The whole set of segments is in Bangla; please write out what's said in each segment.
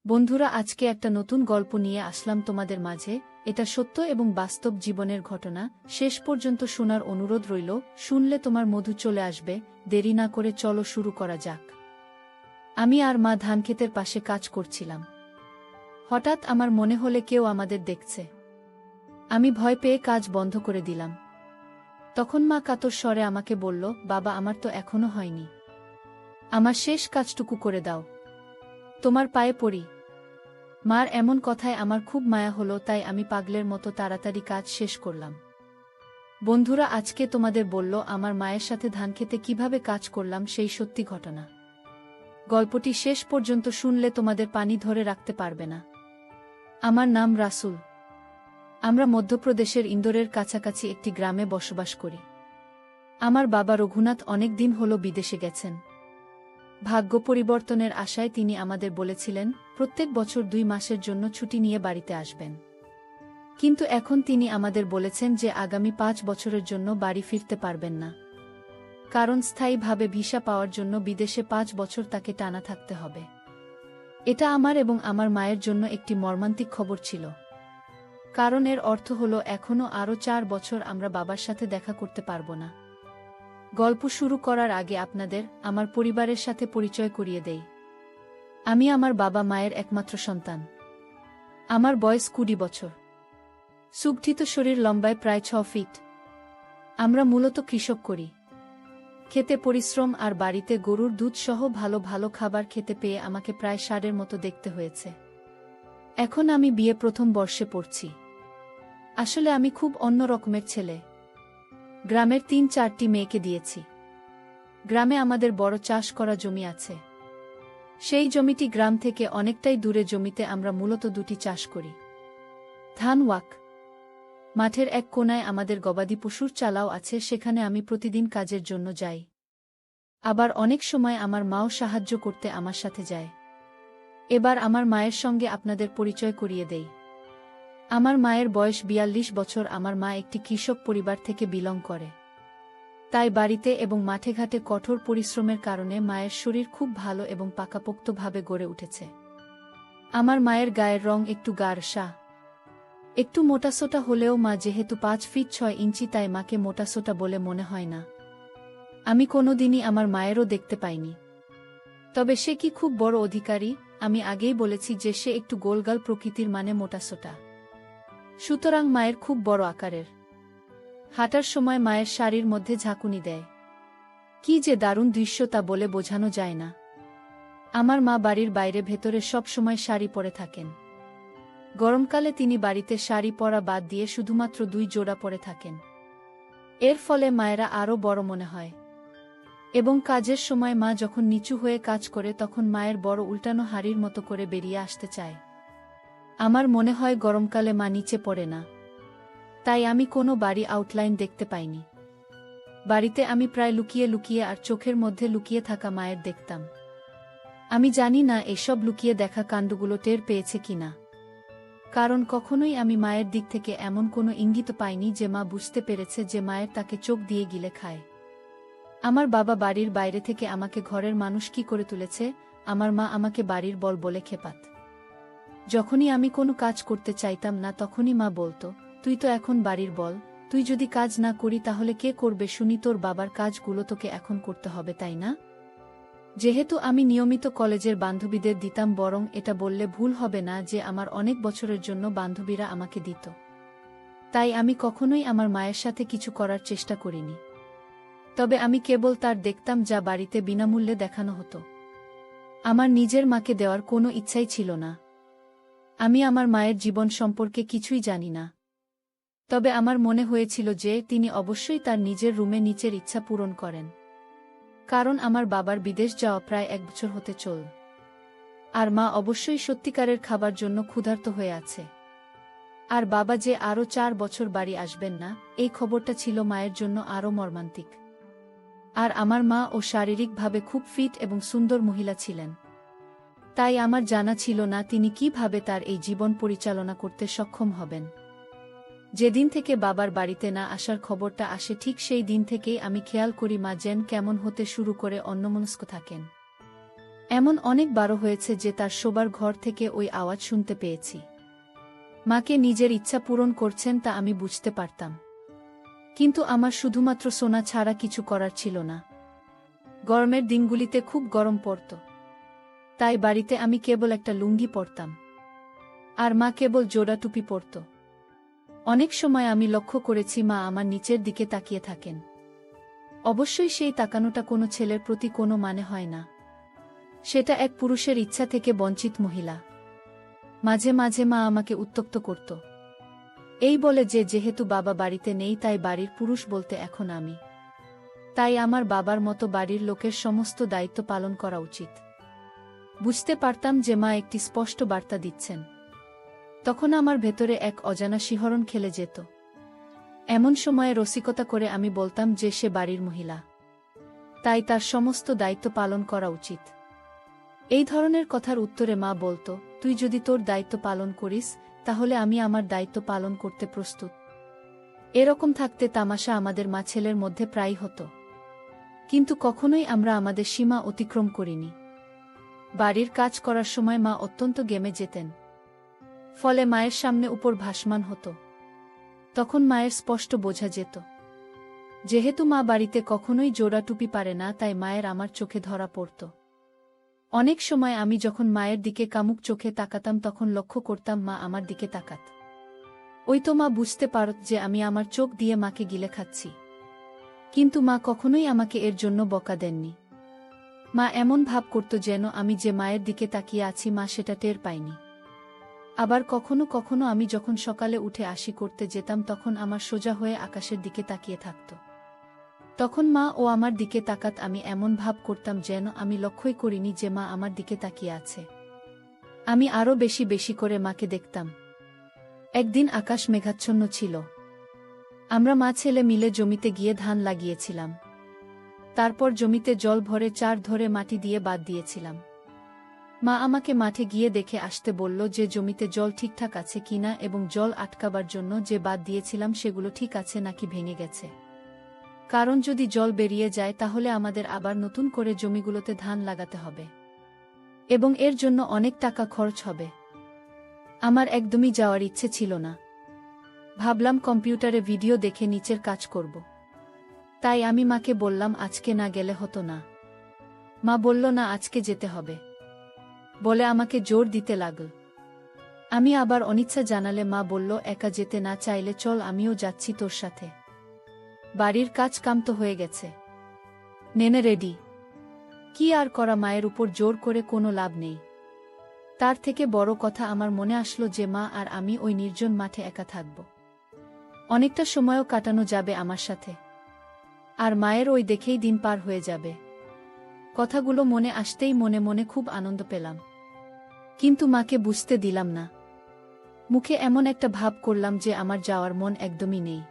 বন্ধুরা, আজকে একটা নতুন গল্প নিয়ে আসলাম তোমাদের মাঝে। এটা সত্য এবং বাস্তব জীবনের ঘটনা। শেষ পর্যন্ত শোনার অনুরোধ রইল। শুনলে তোমার মধু চলে আসবে। দেরি না করে চলো শুরু করা যাক। আমি আর মা ধানক্ষেতের পাশে কাজ করছিলাম। হঠাৎ আমার মনে হলে কেউ আমাদের দেখছে। আমি ভয় পেয়ে কাজ বন্ধ করে দিলাম। তখন মা কাতর স্বরে আমাকে বলল, বাবা, আমার তো এখনো হয়নি। আমার শেষ কাজটুকু করে দাও, তোমার পায়ে পড়ি। মার এমন কথায় আমার খুব মায়া হলো, তাই আমি পাগলের মতো তাড়াতাড়ি কাজ শেষ করলাম। বন্ধুরা, আজকে তোমাদের বলল আমার মায়ের সাথে ধানক্ষেতে কিভাবে কাজ করলাম সেই সত্যি ঘটনা। গল্পটি শেষ পর্যন্ত শুনলে তোমাদের পানি ধরে রাখতে পারবে না। আমার নাম রাসুল। আমরা মধ্যপ্রদেশের ইন্দোরের কাছাকাছি একটি গ্রামে বসবাস করি। আমার বাবা রঘুনাথ অনেক দিন হলো বিদেশে গেছেন। ভাগ্য পরিবর্তনের আশায় তিনি আমাদের বলেছিলেন প্রত্যেক বছর 2 মাসের জন্য ছুটি নিয়ে বাড়িতে আসবেন। কিন্তু এখন তিনি আমাদের বলেছেন যে আগামী 5 বছরের জন্য বাড়ি ফিরতে পারবেন না। কারণ স্থায়ীভাবে ভিসা পাওয়ার জন্য বিদেশে 5 বছর তাকে টানা থাকতে হবে। এটা আমার এবং আমার মায়ের জন্য একটি মর্মান্তিক খবর ছিল। কারণ এর অর্থ হলো এখনো আরও 4 বছর আমরা বাবার সাথে দেখা করতে পারব না। গল্প শুরু করার আগে আপনাদের আমার পরিবারের সাথে পরিচয় করিয়ে দেই। আমি আমার বাবা মায়ের একমাত্র সন্তান। আমার বয়স 20 বছর। সুগঠিত শরীর, লম্বায় প্রায় 6 ফিট। আমরা মূলত কৃষক করি। খেতে পরিশ্রম আর বাড়িতে গরুর দুধ সহ ভালো ভালো খাবার খেতে পেয়ে আমাকে প্রায় ষাঁড়ের মতো দেখতে হয়েছে। এখন আমি বিয়ে প্রথম বর্ষে পড়ছি। আসলে আমি খুব অন্য রকমের ছেলে। গ্রামের 3-4টি মেয়েকে দিয়েছি। গ্রামে আমাদের বড় চাষ করা জমি আছে। সেই জমিটি গ্রাম থেকে অনেকটাই দূরে। জমিতে আমরা মূলত 2টি চাষ করি, ধান ওয়াক। মাঠের এক কোণায় আমাদের গবাদি পশুর চালাও আছে, সেখানে আমি প্রতিদিন কাজের জন্য যাই। আবার অনেক সময় আমার মাও সাহায্য করতে আমার সাথে যায়। এবার আমার মায়ের সঙ্গে আপনাদের পরিচয় করিয়ে দেই। আমার মায়ের বয়স 42 বছর। আমার মা একটি কৃষক পরিবার থেকে বিলং করে। তাই বাড়িতে এবং মাঠে ঘাটে কঠোর পরিশ্রমের কারণে মায়ের শরীর খুব ভালো এবং পাকাপোক্তভাবে গড়ে উঠেছে। আমার মায়ের গায়ের রং একটু গাঢ়, একটু মোটাসোটা হলেও মা যেহেতু 5 ফিট 6 ইঞ্চি, তাই মাকে মোটাসোটা বলে মনে হয় না। আমি কোনোদিনই আমার মায়েরও দেখতে পাইনি। তবে সে কি খুব বড় অধিকারী? আমি আগেই বলেছি যে সে একটু গোলগাল প্রকৃতির, মানে মোটাসোটা। সুতরাং মায়ের খুব বড় আকারের। হাঁটার সময় মায়ের শাড়ির মধ্যে ঝাঁকুনি দেয়। কি যে দারুণ দৃশ্য তা বলে বোঝানো যায় না। আমার মা বাড়ির বাইরে ভেতরে সব সময় শাড়ি পরে থাকেন। গরমকালে তিনি বাড়িতে শাড়ি পরা বাদ দিয়ে শুধুমাত্র 2 জোড়া পরে থাকেন। এর ফলে মায়েরা আরও বড় মনে হয়। এবং কাজের সময় মা যখন নিচু হয়ে কাজ করে তখন মায়ের বড় উল্টানো হাড়ির মতো করে বেরিয়ে আসতে চায়। আমার মনে হয় গরমকালে মা নিচে পড়ে না। তাই আমি কোনো বাড়ি আউটলাইন দেখতে পাইনি। বাড়িতে আমি প্রায় লুকিয়ে লুকিয়ে আর চোখের মধ্যে লুকিয়ে থাকা মায়ের দেখতাম। আমি জানি না এসব লুকিয়ে দেখা কাণ্ডগুলো টের পেয়েছে কিনা। কারণ কখনোই আমি মায়ের দিক থেকে এমন কোনো ইঙ্গিত পাইনি যে মা বুঝতে পেরেছে যে মায়ের তাকে চোখ দিয়ে গিলে খায়। আমার বাবা বাড়ির বাইরে থেকে আমাকে ঘরের মানুষ কি করে তুলেছে। আমার মা আমাকে বাড়ির বল বলে খেপাত। যখনই আমি কোনো কাজ করতে চাইতাম না তখনই মা বলতো, তুই তো এখন বাড়ির বল, তুই যদি কাজ না করি তাহলে কে করবে শুনি? তোর বাবার কাজগুলো তোকে এখন করতে হবে, তাই না? যেহেতু আমি নিয়মিত কলেজের বান্ধবীদের দিতাম, বরং এটা বললে ভুল হবে না যে আমার অনেক বছরের জন্য বান্ধবীরা আমাকে দিত। তাই আমি কখনোই আমার মায়ের সাথে কিছু করার চেষ্টা করিনি। তবে আমি কেবল তার দেখতাম যা বাড়িতে বিনামূল্যে দেখানো হতো। আমার নিজের মাকে দেওয়ার কোনো ইচ্ছাই ছিল না। আমি আমার মায়ের জীবন সম্পর্কে কিছুই জানি না। তবে আমার মনে হয়েছিল যে তিনি অবশ্যই তার নিজের রুমে নিচের ইচ্ছা পূরণ করেন। কারণ আমার বাবার বিদেশ যাওয়া প্রায় 1 বছর হতে চল। আর মা অবশ্যই সত্যিকারের খাবার জন্য ক্ষুধার্ত হয়ে আছে। আর বাবা যে আরও 4 বছর বাড়ি আসবেন না, এই খবরটা ছিল মায়ের জন্য আরও মর্মান্তিক। আর আমার মা ও শারীরিকভাবে খুব ফিট এবং সুন্দর মহিলা ছিলেন। তাই আমার জানা ছিল না তিনি কিভাবে তার এই জীবন পরিচালনা করতে সক্ষম হবেন। যেদিন থেকে বাবার বাড়িতে না আসার খবরটা আসে ঠিক সেই দিন থেকেই আমি খেয়াল করি মা যেন কেমন হতে শুরু করে, অন্যমনস্ক থাকেন। এমন অনেকবারও হয়েছে যে তার শোবার ঘর থেকে ওই আওয়াজ শুনতে পেয়েছি। মাকে নিজের ইচ্ছা পূরণ করছেন তা আমি বুঝতে পারতাম। কিন্তু আমার শুধুমাত্র সোনা ছাড়া কিছু করার ছিল না। গরমের দিনগুলিতে খুব গরম পড়ত। তাই বাড়িতে আমি কেবল একটা লুঙ্গি পরতাম। আর মা কেবল জোড়া টুপি পরত। অনেক সময় আমি লক্ষ্য করেছি মা আমার নিচের দিকে তাকিয়ে থাকেন। অবশ্যই সেই তাকানোটা কোনো ছেলের প্রতি কোনো মানে হয় না। সেটা এক পুরুষের ইচ্ছা থেকে বঞ্চিত মহিলা। মাঝে মাঝে মা আমাকে উত্ত্যক্ত করত। এই বলে যে যেহেতু বাবা বাড়িতে নেই তাই বাড়ির পুরুষ বলতে এখন আমি। তাই আমার বাবার মতো বাড়ির লোকের সমস্ত দায়িত্ব পালন করা উচিত। বুঝতে পারতাম যে মা একটি স্পষ্ট বার্তা দিচ্ছেন। তখন আমার ভেতরে এক অজানা শিহরণ খেলে যেত। এমন সময়ে রসিকতা করে আমি বলতাম যে সে বাড়ির মহিলা, তাই তার সমস্ত দায়িত্ব পালন করা উচিত। এই ধরনের কথার উত্তরে মা বলতো, তুই যদি তোর দায়িত্ব পালন করিস তাহলে আমি আমার দায়িত্ব পালন করতে প্রস্তুত। এরকম থাকতে তামাশা আমাদের মা ছেলের মধ্যে প্রায়ই হতো। কিন্তু কখনোই আমরা আমাদের সীমা অতিক্রম করিনি। বাড়ির কাজ করার সময় মা অত্যন্ত গেমে যেতেন। ফলে মায়ের সামনে উপর ভাসমান হতো। তখন মায়ের স্পষ্ট বোঝা যেত। যেহেতু মা বাড়িতে কখনোই জোড়া টুপি পারে না তাই মায়ের আমার চোখে ধরা পড়ত। অনেক সময় আমি যখন মায়ের দিকে কামুক চোখে তাকাতাম তখন লক্ষ্য করতাম মা আমার দিকে তাকাত। ওই তো মা বুঝতে পারত যে আমি আমার চোখ দিয়ে মাকে গিলে খাচ্ছি। কিন্তু মা কখনোই আমাকে এর জন্য বকা দেননি। মা এমন ভাব করত যেন আমি যে মায়ের দিকে তাকিয়ে আছি মা সেটা টের পাইনি। আবার কখনো কখনো আমি যখন সকালে উঠে আসি করতে যেতাম তখন আমার সোজা হয়ে আকাশের দিকে তাকিয়ে থাকত। তখন মা ও আমার দিকে তাকাত, আমি এমন ভাব করতাম যেন আমি লক্ষ্যই করিনি যে মা আমার দিকে তাকিয়ে আছে। আমি আরও বেশি বেশি করে মাকে দেখতাম। একদিন আকাশ মেঘাচ্ছন্ন ছিল। আমরা মা ছেলে মিলে জমিতে গিয়ে ধান লাগিয়েছিলাম। তারপর জমিতে জল ভরে চার ধরে মাটি দিয়ে বাদ দিয়েছিলাম। মা আমাকে মাঠে গিয়ে দেখে আসতে বলল যে জমিতে জল ঠিকঠাক আছে কিনা এবং জল আটকাবার জন্য যে বাদ দিয়েছিলাম সেগুলো ঠিক আছে নাকি ভেঙে গেছে। কারণ যদি জল বেরিয়ে যায় তাহলে আমাদের আবার নতুন করে জমিগুলোতে ধান লাগাতে হবে এবং এর জন্য অনেক টাকা খরচ হবে। আমার একদমই যাওয়ার ইচ্ছে ছিল না। ভাবলাম কম্পিউটারে ভিডিও দেখে নিচের কাজ করব। তাই আমি মাকে বললাম আজকে না গেলে হতো না। মা বলল না, আজকে যেতে হবে বলে আমাকে জোর দিতে লাগল। আমি আবার অনিচ্ছা জানালে মা বলল, একা যেতে না চাইলে চল, আমিও যাচ্ছি তোর সাথে। বাড়ির কাজ কাম তো হয়ে গেছে, নেনে রেডি। কি আর করা, মায়ের উপর জোর করে কোনো লাভ নেই। তার থেকে বড় কথা আমার মনে আসলো যে মা আর আমি ওই নির্জন মাঠে একা থাকব। অনেকটা সময়ও কাটানো যাবে আমার সাথে। আর মায়ের ওই দেখেই দিন পার হয়ে যাবে। কথাগুলো মনে আসতেই মনে মনে খুব আনন্দ পেলাম। কিন্তু মাকে বুঝতে দিলাম না। মুখে এমন একটা ভাব করলাম যে আমার যাওয়ার মন একদমই নেই।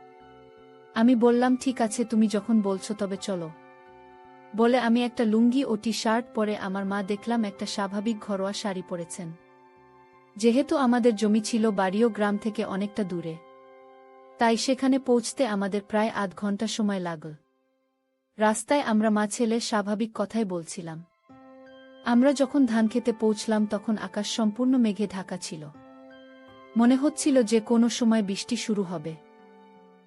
আমি বললাম, ঠিক আছে, তুমি যখন বলছো তবে চলো। বলে আমি একটা লুঙ্গি ও টি শার্ট পরে আমার মা দেখলাম একটা স্বাভাবিক ঘরোয়া শাড়ি পরেছেন। যেহেতু আমাদের জমি ছিল বাড়িও গ্রাম থেকে অনেকটা দূরে, তাই সেখানে পৌঁছতে আমাদের প্রায় আধ ঘন্টা সময় লাগল। রাস্তায় আমরা মা ছেলে স্বাভাবিক কথাই বলছিলাম। আমরা যখন ধান খেতে পৌঁছলাম তখন আকাশ সম্পূর্ণ মেঘে ঢাকা ছিল। মনে হচ্ছিল যে কোনো সময় বৃষ্টি শুরু হবে।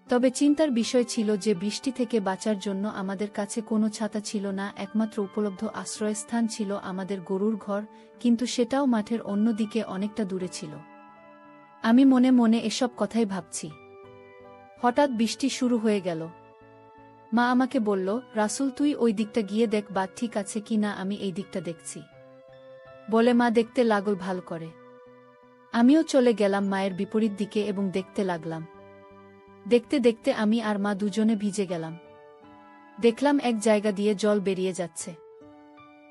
তবে চিন্তার বিষয় ছিল যে বৃষ্টি থেকে বাঁচার জন্য আমাদের কাছে কোনো ছাতা ছিল না। একমাত্র উপলব্ধ আশ্রয়স্থান ছিল আমাদের গরুর ঘর, কিন্তু সেটাও মাঠের অন্য দিকে অনেকটা দূরে ছিল। আমি মনে মনে এসব কথাই ভাবছি। হঠাৎ বৃষ্টি শুরু হয়ে গেল। মা আমাকে বলল, রাসুল, তুই ওই দিকটা গিয়ে দেখ বাদ ঠিক আছে কি না, আমি এই দিকটা দেখছি। বলে মা দেখতে লাগল ভালো করে। আমিও চলে গেলাম মায়ের বিপরীত দিকে এবং দেখতে লাগলাম। দেখতে দেখতে আমি আর মা দুজনে ভিজে গেলাম। দেখলাম এক জায়গা দিয়ে জল বেরিয়ে যাচ্ছে।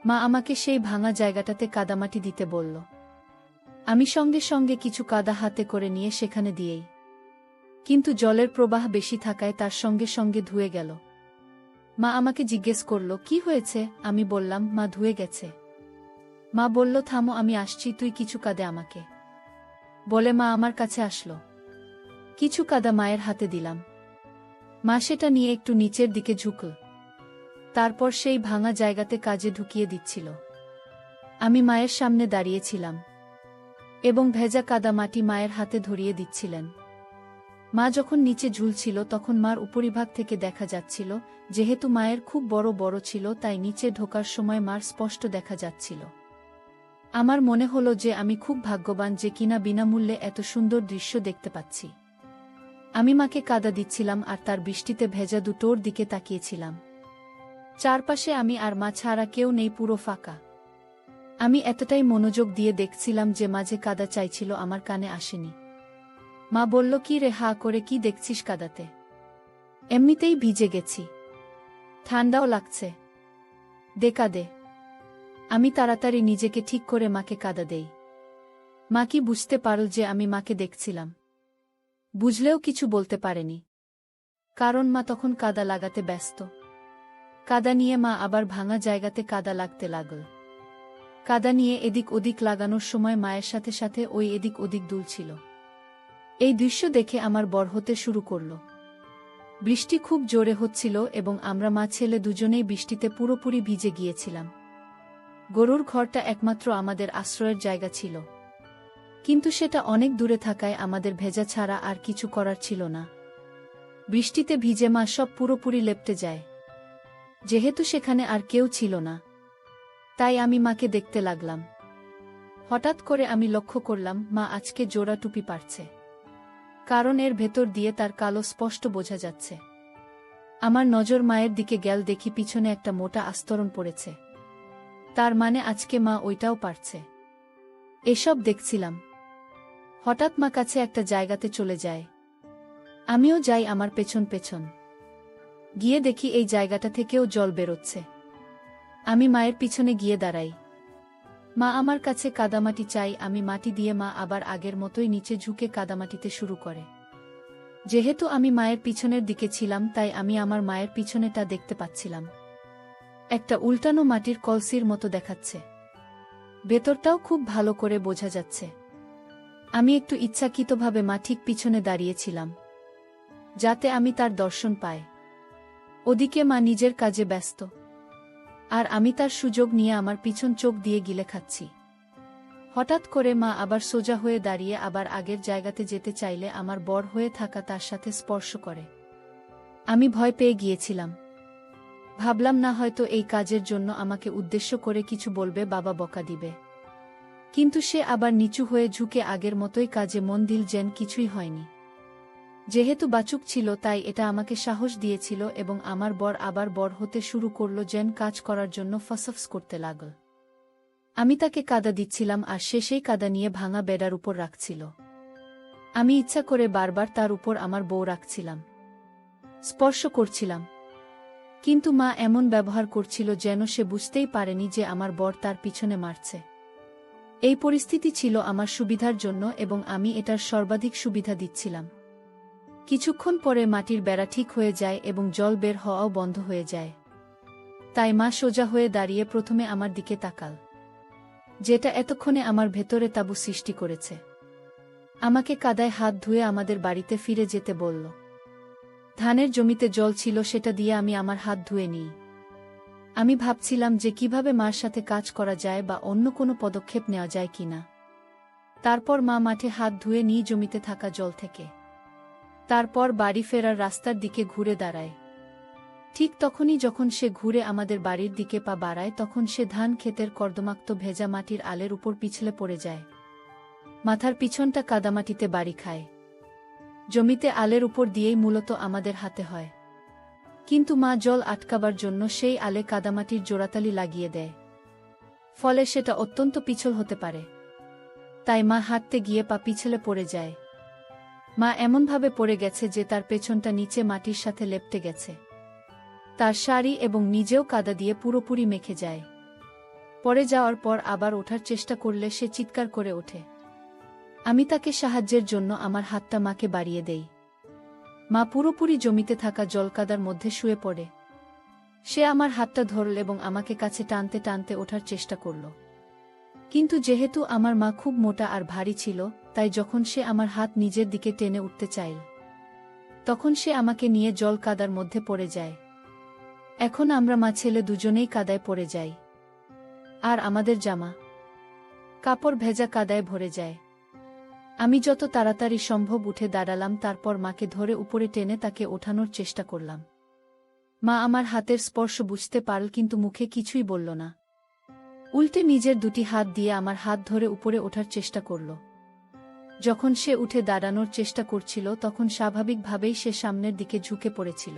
মা আমাকে সেই ভাঙা জায়গাটাতে কাদামাটি দিতে বলল। আমি সঙ্গে সঙ্গে কিছু কাদা হাতে করে নিয়ে সেখানে দিয়েই, কিন্তু জলের প্রবাহ বেশি থাকায় তার সঙ্গে সঙ্গে ধুয়ে গেল। মা আমাকে জিজ্ঞেস করল, কি হয়েছে? আমি বললাম, মা ধুয়ে গেছে। মা বলল, থামো, আমি আসছি, তুই কিছু কাঁদে আমাকে। বলে মা আমার কাছে আসলো। কিছু কাদা মায়ের হাতে দিলাম। মা সেটা নিয়ে একটু নিচের দিকে ঝুঁকল। তারপর সেই ভাঙা জায়গাতে কাজে ঢুকিয়ে দিচ্ছিল। আমি মায়ের সামনে দাঁড়িয়েছিলাম এবং ভেজা কাদা মাটি মায়ের হাতে ধরিয়ে দিচ্ছিলেন। মা যখন নিচে ঝুলছিল তখন মার উপরিভাগ থেকে দেখা যাচ্ছিল, যেহেতু মায়ের খুব বড় বড় ছিল তাই নিচে ঢোকার সময় মার স্পষ্ট দেখা যাচ্ছিল। আমার মনে হলো যে আমি খুব ভাগ্যবান যে কিনা বিনামূল্যে এত সুন্দর দৃশ্য দেখতে পাচ্ছি। আমি মাকে কাদা দিচ্ছিলাম আর তার বৃষ্টিতে ভেজা দুটোর দিকে তাকিয়েছিলাম। চারপাশে আমি আর মা ছাড়া কেউ নেই, পুরো ফাঁকা। আমি এতটাই মনোযোগ দিয়ে দেখছিলাম যে মাঝে কাদা চাইছিল আমার কানে আসেনি। মা বলল, কি রে, হা করে কি দেখছিস কাদাতে? এমনিতেই ভিজে গেছি, ঠান্ডাও লাগছে, দে কাদে। আমি তাড়াতাড়ি নিজেকে ঠিক করে মাকে কাদা দেই। মা কি বুঝতে পারল যে আমি মাকে দেখছিলাম? বুঝলেও কিছু বলতে পারেনি, কারণ মা তখন কাদা লাগাতে ব্যস্ত। কাদা নিয়ে মা আবার ভাঙা জায়গাতে কাদা লাগতে লাগল। কাদা নিয়ে এদিক ওদিক লাগানোর সময় মায়ের সাথে সাথে ওই এদিক ওদিক দুলছিল। এই দৃশ্য দেখে আমার বর হতে শুরু করল। বৃষ্টি খুব জোরে হচ্ছিল এবং আমরা মা ছেলে দুজনেই বৃষ্টিতে পুরোপুরি ভিজে গিয়েছিলাম। গরুর ঘরটা একমাত্র আমাদের আশ্রয়ের জায়গা ছিল, কিন্তু সেটা অনেক দূরে থাকায় আমাদের ভেজা ছাড়া আর কিছু করার ছিল না। বৃষ্টিতে ভিজে মা সব পুরোপুরি লেপ্টে যায়। যেহেতু সেখানে আর কেউ ছিল না, তাই আমি মাকে দেখতে লাগলাম। হঠাৎ করে আমি লক্ষ্য করলাম মা আজকে জোড়া টুপি পারছে, কারণ এর ভেতর দিয়ে তার কালো স্পষ্ট বোঝা যাচ্ছে। আমার নজর মায়ের দিকে গেল, দেখি পিছনে একটা মোটা আস্তরণ পড়েছে। তার মানে আজকে মা ওইটাও পারছে। এসব দেখছিলাম, হঠাৎ মা কাছে একটা জায়গাতে চলে যায়। আমিও যাই আমার পেছন পেছন। গিয়ে দেখি এই জায়গাটা থেকেও জল বেরোচ্ছে। আমি মায়ের পিছনে গিয়ে দাঁড়াই। মা আমার কাছে কাদামাটি চাই, আমি মাটি দিয়ে মা আবার আগের মতোই নিচে ঝুঁকে কাদামাটিতে শুরু করে। যেহেতু আমি মায়ের পিছনের দিকে ছিলাম তাই আমি আমার মায়ের পিছনেটা দেখতে পাচ্ছিলাম। একটা উল্টানো মাটির কলসির মতো দেখাচ্ছে, ভেতরটাও খুব ভালো করে বোঝা যাচ্ছে। আমি একটু ইচ্ছাকৃতভাবে মা ঠিক পিছনে দাঁড়িয়েছিলাম, যাতে আমি তার দর্শন পাই। ওদিকে মা নিজের কাজে ব্যস্ত, আর আমি তার সুযোগ নিয়ে আমার পিছন চোখ দিয়ে গিলে খাচ্ছি। হঠাৎ করে মা আবার সোজা হয়ে দাঁড়িয়ে আবার আগের জায়গাতে যেতে চাইলে আমার বর হয়ে থাকা তার সাথে স্পর্শ করে। আমি ভয় পেয়ে গিয়েছিলাম। ভাবলাম না হয়তো এই কাজের জন্য আমাকে উদ্দেশ্য করে কিছু বলবে, বাবা বকা দিবে। কিন্তু সে আবার নিচু হয়ে ঝুঁকে আগের মতোই কাজে মন দিল, যেন কিছুই হয়নি। যেহেতু বাচুক ছিল তাই এটা আমাকে সাহস দিয়েছিল এবং আমার বর আবার বর হতে শুরু করল, যেন কাজ করার জন্য ফসফস করতে লাগল। আমি তাকে কাদা দিচ্ছিলাম আর সে সেই কাদা নিয়ে ভাঙা বেড়ার উপর রাখছিল। আমি ইচ্ছা করে বারবার তার উপর আমার বউ রাখছিলাম, স্পর্শ করছিলাম, কিন্তু মা এমন ব্যবহার করছিল যেন সে বুঝতেই পারেনি যে আমার বর তার পিছনে মারছে। এই পরিস্থিতি ছিল আমার সুবিধার জন্য এবং আমি এটার সর্বাধিক সুবিধা দিচ্ছিলাম। কিছুক্ষণ পরে মাটির বেড়া ঠিক হয়ে যায় এবং জল বের হওয়াও বন্ধ হয়ে যায়। তাই মা সোজা হয়ে দাঁড়িয়ে প্রথমে আমার দিকে তাকাল, যেটা এতক্ষণে আমার ভেতরে তাঁবু সৃষ্টি করেছে। আমাকে কাদায় হাত ধুয়ে আমাদের বাড়িতে ফিরে যেতে বলল। ধানের জমিতে জল ছিল, সেটা দিয়ে আমি আমার হাত ধুয়ে নিই। আমি ভাবছিলাম যে কিভাবে মার সাথে কাজ করা যায় বা অন্য কোনো পদক্ষেপ নেওয়া যায় কিনা। তারপর মা মাঠে হাত ধুয়ে নিই জমিতে থাকা জল থেকে। তারপর বাড়ি ফেরার রাস্তার দিকে ঘুরে দাঁড়ায়। ঠিক তখনই যখন সে ঘুরে আমাদের বাড়ির দিকে পা বাড়ায়, তখন সে ধান ক্ষেতের কর্দমাক্ত ভেজা মাটির আলের উপর পিছলে পড়ে যায়। মাথার পিছনটা কাদামাটিতে বাড়ি খায়। জমিতে আলের উপর দিয়েই মূলত আমাদের হাতে হয়, কিন্তু মা জল আটকাবার জন্য সেই আলে কাদামাটির জোড়াতালি লাগিয়ে দেয়, ফলে সেটা অত্যন্ত পিছল হতে পারে। তাই মা হাঁটতে গিয়ে পা পিছলে পড়ে যায়। মা এমনভাবে পড়ে গেছে যে তার পেছনটা নিচে মাটির সাথে লেপ্টে গেছে। তার শাড়ি এবং নিজেও কাদা দিয়ে পুরোপুরি মেখে যায়। পড়ে যাওয়ার পর আবার ওঠার চেষ্টা করলে সে চিৎকার করে ওঠে। আমি তাকে সাহায্যের জন্য আমার হাতটা মাকে বাড়িয়ে দেই। মা পুরোপুরি জমিতে থাকা জলকাদার মধ্যে শুয়ে পড়ে। সে আমার হাতটা ধরল এবং আমাকে কাছে টানতে টানতে ওঠার চেষ্টা করল। কিন্তু যেহেতু আমার মা খুব মোটা আর ভারী ছিল, তাই যখন সে আমার হাত নিজের দিকে টেনে উঠতে চাইল, তখন সে আমাকে নিয়ে জল কাদার মধ্যে পড়ে যায়। এখন আমরা মা ছেলে দুজনেই কাদায় পড়ে যাই। আর আমাদের জামা কাপড় ভেজা কাদায় ভরে যায়। আমি যত তাড়াতাড়ি সম্ভব উঠে দাঁড়ালাম, তারপর মাকে ধরে উপরে টেনে তাকে ওঠানোর চেষ্টা করলাম। মা আমার হাতের স্পর্শ বুঝতে পারল, কিন্তু মুখে কিছুই বলল না। উল্টে নিজের দুটি হাত দিয়ে আমার হাত ধরে উপরে ওঠার চেষ্টা করল। যখন সে উঠে দাঁড়ানোর চেষ্টা করছিল, তখন স্বাভাবিকভাবেই সে সামনের দিকে ঝুঁকে পড়েছিল,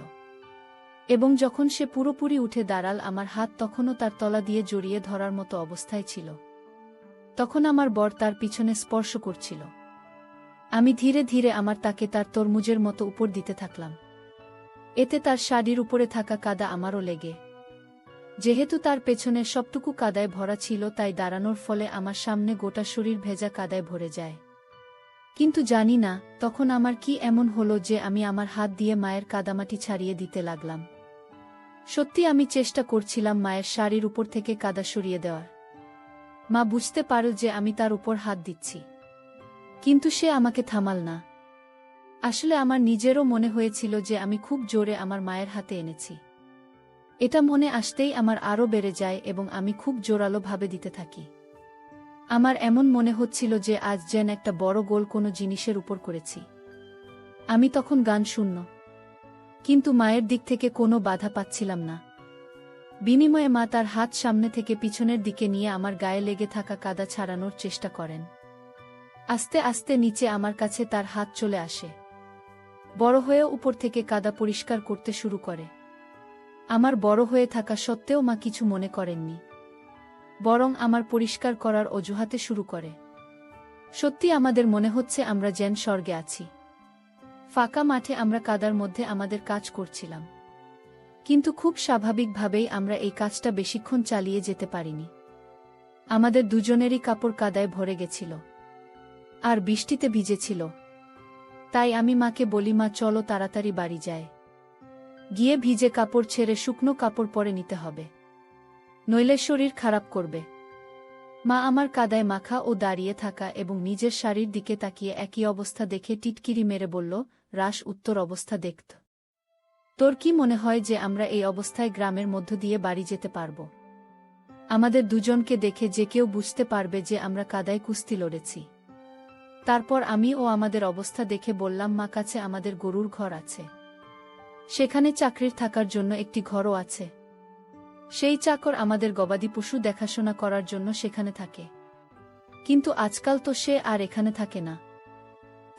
এবং যখন সে পুরোপুরি উঠে দাঁড়াল, আমার হাত তখনও তার তলা দিয়ে জড়িয়ে ধরার মতো অবস্থায় ছিল। তখন আমার বর তার পিছনে স্পর্শ করছিল। আমি ধীরে ধীরে আমার তাকে তার তরমুজের মতো উপর দিতে থাকলাম। এতে তার শাড়ির উপরে থাকা কাদা আমারও লেগে। যেহেতু তার পেছনের সবটুকু কাদায় ভরা ছিল, তাই দাঁড়ানোর ফলে আমার সামনে গোটা শরীর ভেজা কাদায় ভরে যায়। কিন্তু জানি না তখন আমার কি এমন হলো যে আমি আমার হাত দিয়ে মায়ের কাদামাটি ছাড়িয়ে দিতে লাগলাম। সত্যি আমি চেষ্টা করছিলাম মায়ের শাড়ির উপর থেকে কাদা সরিয়ে দেওয়ার। মা বুঝতে পারল যে আমি তার উপর হাত দিচ্ছি, কিন্তু সে আমাকে থামাল না। আসলে আমার নিজেরও মনে হয়েছিল যে আমি খুব জোরে আমার মায়ের হাতে এনেছি। এটা মনে আসতেই আমার আরও বেড়ে যায় এবং আমি খুব জোরালো ভাবে দিতে থাকি। আমার এমন মনে হচ্ছিল যে আজ যেন একটা বড় গোল কোনো জিনিসের উপর করেছি। আমি তখন গান শূন্য, কিন্তু মায়ের দিক থেকে কোনো বাধা পাচ্ছিলাম না। বিনিময়ে মা তার হাত সামনে থেকে পিছনের দিকে নিয়ে আমার গায়ে লেগে থাকা কাদা ছাড়ানোর চেষ্টা করেন। আস্তে আস্তে নিচে আমার কাছে তার হাত চলে আসে। বড় হয়ে উপর থেকে কাদা পরিষ্কার করতে শুরু করে। আমার বড় হয়ে থাকা সত্ত্বেও মা কিছু মনে করেননি, বরং আমার পরিষ্কার করার অজুহাতে শুরু করে। সত্যি আমাদের মনে হচ্ছে আমরা যেন স্বর্গে আছি। ফাঁকা মাঠে আমরা কাদার মধ্যে আমাদের কাজ করছিলাম, কিন্তু খুব স্বাভাবিকভাবেই আমরা এই কাজটা বেশিক্ষণ চালিয়ে যেতে পারিনি। আমাদের দুজনেরই কাপড় কাদায় ভরে গেছিল, আর বৃষ্টিতে ভিজেছিল। তাই আমি মাকে বলি, মা চলো তাড়াতাড়ি বাড়ি যায়, গিয়ে ভিজে কাপড় ছেড়ে শুকনো কাপড় পরে নিতে হবে, নইলে শরীর খারাপ করবে। মা আমার কাদায় মাখা ও দাঁড়িয়ে থাকা এবং নিজের শাড়ির দিকে তাকিয়ে একই অবস্থা দেখে টিটকিরি মেরে বলল, রাস, উত্তর অবস্থা দেখত। তোর কি মনে হয় যে আমরা এই অবস্থায় গ্রামের মধ্য দিয়ে বাড়ি যেতে পারব? আমাদের দুজনকে দেখে যে কেউ বুঝতে পারবে যে আমরা কাদায় কুস্তি লড়েছি। তারপর আমি ও আমাদের অবস্থা দেখে বললাম, মা, কাছে আমাদের গরুর ঘর আছে, সেখানে চাকরির থাকার জন্য একটি ঘরও আছে। সেই চাকর আমাদের গবাদি পশু দেখাশোনা করার জন্য সেখানে থাকে, কিন্তু আজকাল তো সে আর এখানে থাকে না,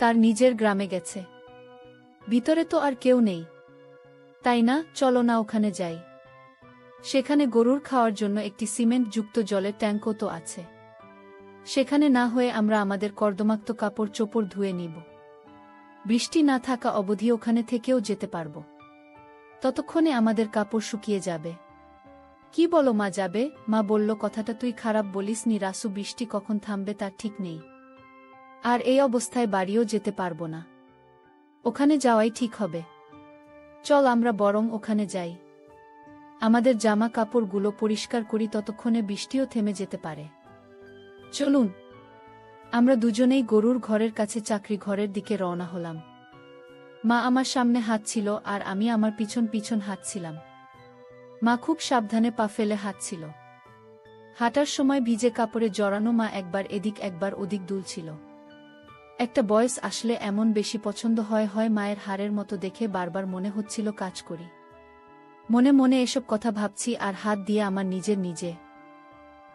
তার নিজের গ্রামে গেছে। ভিতরে তো আর কেউ নেই, তাই না? চলো না ওখানে যাই। সেখানে গরুর খাওয়ার জন্য একটি সিমেন্টযুক্ত জলের ট্যাঙ্কও তো আছে। সেখানে না হয়ে আমরা আমাদের কর্দমাক্ত কাপড় চোপড় ধুয়ে নিব। বৃষ্টি না থাকা অবধি ওখানে থেকেও যেতে পারব। ততক্ষণে আমাদের কাপড় শুকিয়ে যাবে। কি বলো মা, যাবে? মা বলল, কথাটা তুই খারাপ বলিস নি রাসু, বৃষ্টি কখন থামবে তার ঠিক নেই, আর এই অবস্থায় বাড়িও যেতে পারব না। ওখানে যাওয়াই ঠিক হবে। চল আমরা বরং ওখানে যাই, আমাদের জামা কাপড়গুলো পরিষ্কার করি, ততক্ষণে বৃষ্টিও থেমে যেতে পারে। চলুন। আমরা দুজনেই গরুর ঘরের কাছে চাকরি ঘরের দিকে রওনা হলাম। মা আমার সামনে হাঁটছিল আর আমি আমার পিছন পিছন হাঁটছিলাম। মা খুব সাবধানে পা ফেলে হাঁটছিল। হাঁটার সময় ভিজে কাপড়ে জড়ানো মা একবার এদিক একবার ওদিক দুলছিল। একটা বয়স আসলে এমন বেশি পছন্দ হয় মায়ের হাড়ের মতো দেখে বারবার মনে হচ্ছিল কাজ করি। মনে মনে এসব কথা ভাবছি আর হাত দিয়ে আমার নিজে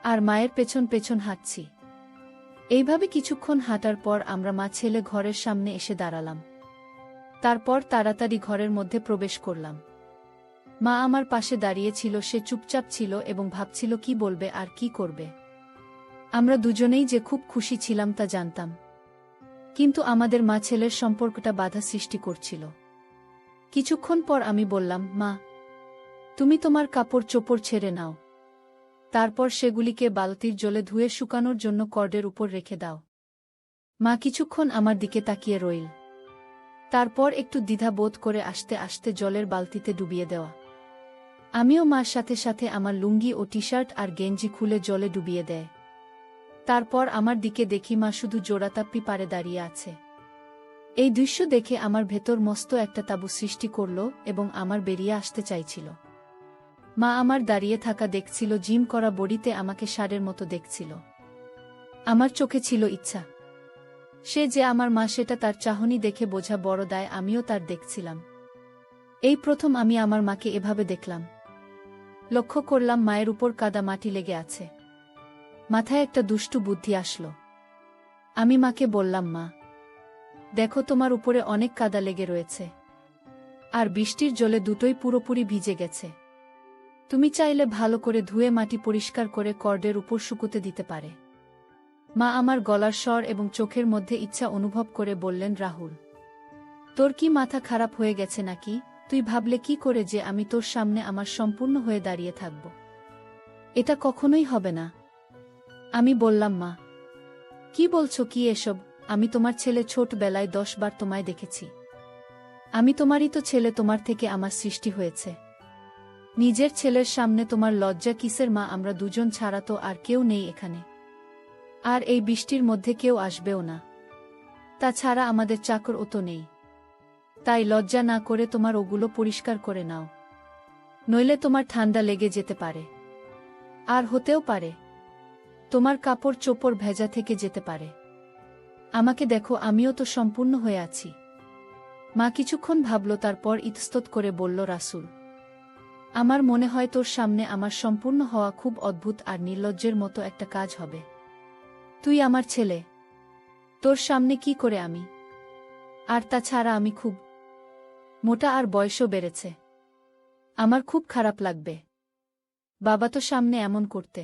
আর মায়ের পেছন পেছন হাঁটছি। এইভাবে কিছুক্ষণ হাঁটার পর আমরা মা ছেলে ঘরের সামনে এসে দাঁড়ালাম। তারপর তাড়াতাড়ি ঘরের মধ্যে প্রবেশ করলাম। মা আমার পাশে দাঁড়িয়েছিল, সে চুপচাপ ছিল এবং ভাবছিল কি বলবে আর কি করবে। আমরা দুজনেই যে খুব খুশি ছিলাম তা জানতাম, কিন্তু আমাদের মা ছেলের সম্পর্কটা বাধা সৃষ্টি করছিল। কিছুক্ষণ পর আমি বললাম, মা, তুমি তোমার কাপড় চোপড় ছেড়ে নাও, তারপর সেগুলিকে বালতির জলে ধুয়ে শুকানোর জন্য কর্ডের উপর রেখে দাও। মা কিছুক্ষণ আমার দিকে তাকিয়ে রইল, তারপর একটু দ্বিধা বোধ করে আস্তে আস্তে জলের বালতিতে ডুবিয়ে দেওয়া। আমিও মার সাথে সাথে আমার লুঙ্গি ও টি শার্ট আর গেঞ্জি খুলে জলে ডুবিয়ে দেয়। তারপর আমার দিকে দেখি মা শুধু জোড়াতাপ্পি পারে দাঁড়িয়ে আছে। এই দৃশ্য দেখে আমার ভেতর মস্ত একটা তাঁবু সৃষ্টি করল এবং আমার বেরিয়ে আসতে চাইছিল। মা আমার দাঁড়িয়ে থাকা দেখছিল, জিম করা বডিতে আমাকে ষাঁড়ের মতো দেখছিল। আমার চোখে ছিল ইচ্ছা। সে যে আমার মা সেটা তার চাহনি দেখে বোঝা বড় দায় আমিও তার দেখছিলাম। এই প্রথম আমি আমার মাকে এভাবে দেখলাম। লক্ষ্য করলাম মায়ের উপর কাদা মাটি লেগে আছে। মাথায় একটা দুষ্টু বুদ্ধি আসলো। আমি মাকে বললাম, মা, দেখো তোমার উপরে অনেক কাদা লেগে রয়েছে, আর বৃষ্টির জলে দুটোই পুরোপুরি ভিজে গেছে। তুমি চাইলে ভালো করে ধুয়ে মাটি পরিষ্কার করে কর্ডের উপর শুকুতে দিতে পারে। মা আমার গলার স্বর এবং চোখের মধ্যে ইচ্ছা অনুভব করে বললেন, রাহুল, তোর কি মাথা খারাপ হয়ে গেছে নাকি? তুই ভাবলে কি করে যে আমি তোর সামনে আমার সম্পূর্ণ হয়ে দাঁড়িয়ে থাকব? এটা কখনোই হবে না। আমি বললাম, মা, কি বলছো কি এসব? আমি তোমার ছেলে, ছোটবেলায় 10 বার তোমায় দেখেছি। আমি তোমারই তো ছেলে, তোমার থেকে আমার সৃষ্টি হয়েছে। নিজের ছেলের সামনে তোমার লজ্জা কিসের মা? আমরা দুজন ছাড়া তো আর কেউ নেই এখানে, আর এই বৃষ্টির মধ্যে কেউ আসবেও না। তাছাড়া আমাদের চাকরও তো নেই। তাই লজ্জা না করে তোমার ওগুলো পরিষ্কার করে নাও, নইলে তোমার ঠান্ডা লেগে যেতে পারে। আর হতেও পারে তোমার কাপড় চোপড় ভেজা থেকে যেতে পারে। আমাকে দেখো, আমিও তো সম্পূর্ণ হয়ে আছি। মা কিছুক্ষণ ভাবল, তারপর ইতস্তত করে বলল, রাসূল, আমার মনে হয় তোর সামনে আমার সম্পূর্ণ হওয়া খুব অদ্ভুত আর নির্লজ্জের মতো একটা কাজ হবে। তুই আমার ছেলে, তোর সামনে কি করে আমি? আর তাছাড়া আমি খুব মোটা আর বয়সও বেড়েছে। আমার খুব খারাপ লাগবে বাবা তো সামনে এমন করতে।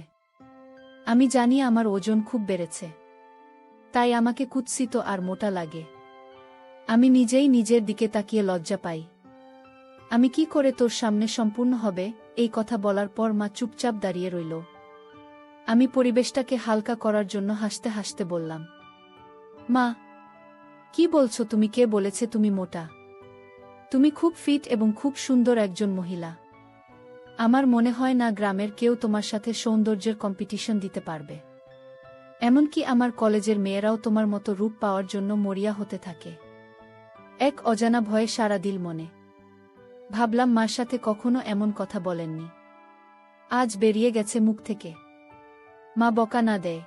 আমি জানি আমার ওজন খুব বেড়েছে, তাই আমাকে কুৎসিত আর মোটা লাগে। আমি নিজেই নিজের দিকে তাকিয়ে লজ্জা পাই। আমি কি করে তোর সামনে সম্পূর্ণ হবে? এই কথা বলার পর মা চুপচাপ দাঁড়িয়ে রইল। আমি পরিবেশটাকে হালকা করার জন্য হাসতে হাসতে বললাম, মা, কি বলছো তুমি? কে বলেছে তুমি মোটা? তুমি খুব ফিট এবং খুব সুন্দর একজন মহিলা। আমার মনে হয় না গ্রামের কেউ তোমার সাথে সৌন্দর্যের কম্পিটিশন দিতে পারবে। এমনকি আমার কলেজের মেয়েরাও তোমার মতো রূপ পাওয়ার জন্য মরিয়া হতে থাকে। এক অজানা ভয়ে সারা দিল মনে। ভাবলাম মার সাথে কখনো এমন কথা বলেননি, আজ বেরিয়ে গেছে মুখ থেকে। মা বকা না দেয়,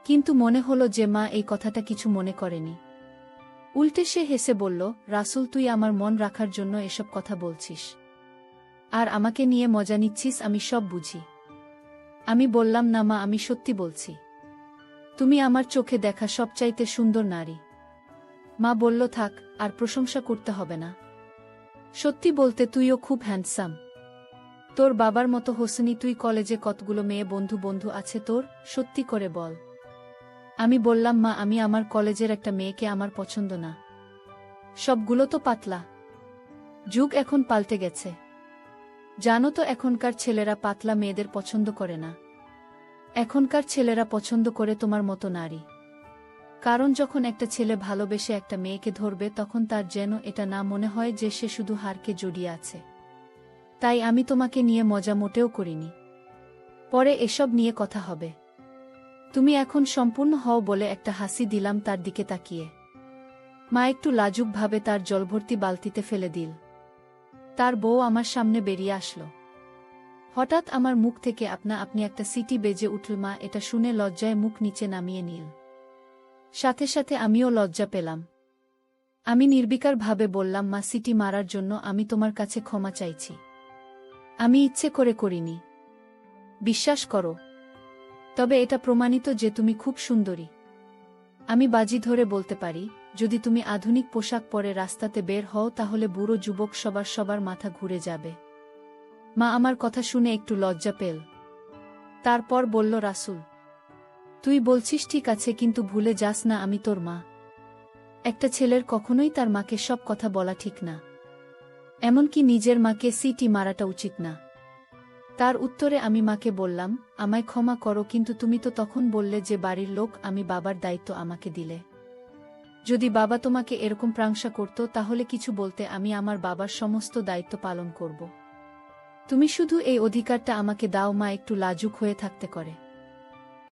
কিন্তু মনে হলো যে মা এই কথাটা কিছু মনে করেনি। উল্টে সে হেসে বলল, রাসূল, তুই আমার মন রাখার জন্য এসব কথা বলছিস আর আমাকে নিয়ে মজা নিচ্ছিস, আমি সব বুঝি। আমি বললাম, না মা, আমি সত্যি বলছি। তুমি আমার চোখে দেখা সবচাইতে সুন্দর নারী। মা বলল, থাক, আর প্রশংসা করতে হবে না। সত্যি বলতে তুইও খুব হ্যান্ডসাম। তোর বাবার মতো হোসেনি। তুই কলেজে কতগুলো মেয়ে বন্ধু আছে তোর? সত্যি করে বল। আমি বললাম, মা, আমি আমার কলেজের একটা মেয়েকে আমার পছন্দ না। সবগুলো তো পাতলা। যুগ এখন পাল্টে গেছে। জানো তো, এখনকার ছেলেরা পাতলা মেয়েদের পছন্দ করে না। এখনকার ছেলেরা পছন্দ করে তোমার মতো নারী। কারণ যখন একটা ছেলে ভালোবেসে একটা মেয়েকে ধরবে, তখন তার যেন এটা না মনে হয় যে সে শুধু হারকে জড়িয়ে আছে। তাই আমি তোমাকে নিয়ে মজা মোটেও করিনি। পরে এসব নিয়ে কথা হবে। তুমি এখন সম্পূর্ণ হও। বলে একটা হাসি দিলাম তার দিকে তাকিয়ে। মা একটু লাজুকভাবে তার জলভর্তি বালতিতে ফেলে দিল। তার বউ আমার সামনে বেরিয়ে আসলো। হঠাৎ আমার মুখ থেকে আপনা আপনি একটা সিটি বেজে উঠল। মা এটা শুনে লজ্জায় মুখ নিচে নামিয়ে নিল। সাথে সাথে আমিও লজ্জা পেলাম। আমি নির্বিকারভাবে বললাম, মা, সিটি মারার জন্য আমি তোমার কাছে ক্ষমা চাইছি। আমি ইচ্ছে করে করিনি। বিশ্বাস করো। তবে এটা প্রমাণিত যে তুমি খুব সুন্দরী। আমি বাজি ধরে বলতে পারি, যদি তুমি আধুনিক পোশাক পরে রাস্তাতে বের হও, তাহলে বুড়ো যুবক সবার মাথা ঘুরে যাবে। মা আমার কথা শুনে একটু লজ্জা পেল। তারপর বলল, রাসূল, তুই বলছিস ঠিক আছে, কিন্তু ভুলে যাস না আমি তোর মা। একটা ছেলের কখনোই তার মাকে সব কথা বলা ঠিক না। এমনকি নিজের মাকে সিটি মারাটা উচিত না। তার উত্তরে আমি মাকে বললাম, আমায় ক্ষমা করো, কিন্তু তুমি তো তখন বললে যে বাড়ির লোক, আমি বাবার দায়িত্ব আমাকে দিলে। যদি বাবা তোমাকে এরকম প্রাংশা করত, তাহলে কিছু বলতে, আমি আমার বাবার সমস্ত দায়িত্ব পালন করব। তুমি শুধু এই অধিকারটা আমাকে দাও। মা একটু লাজুক হয়ে থাকতে করে।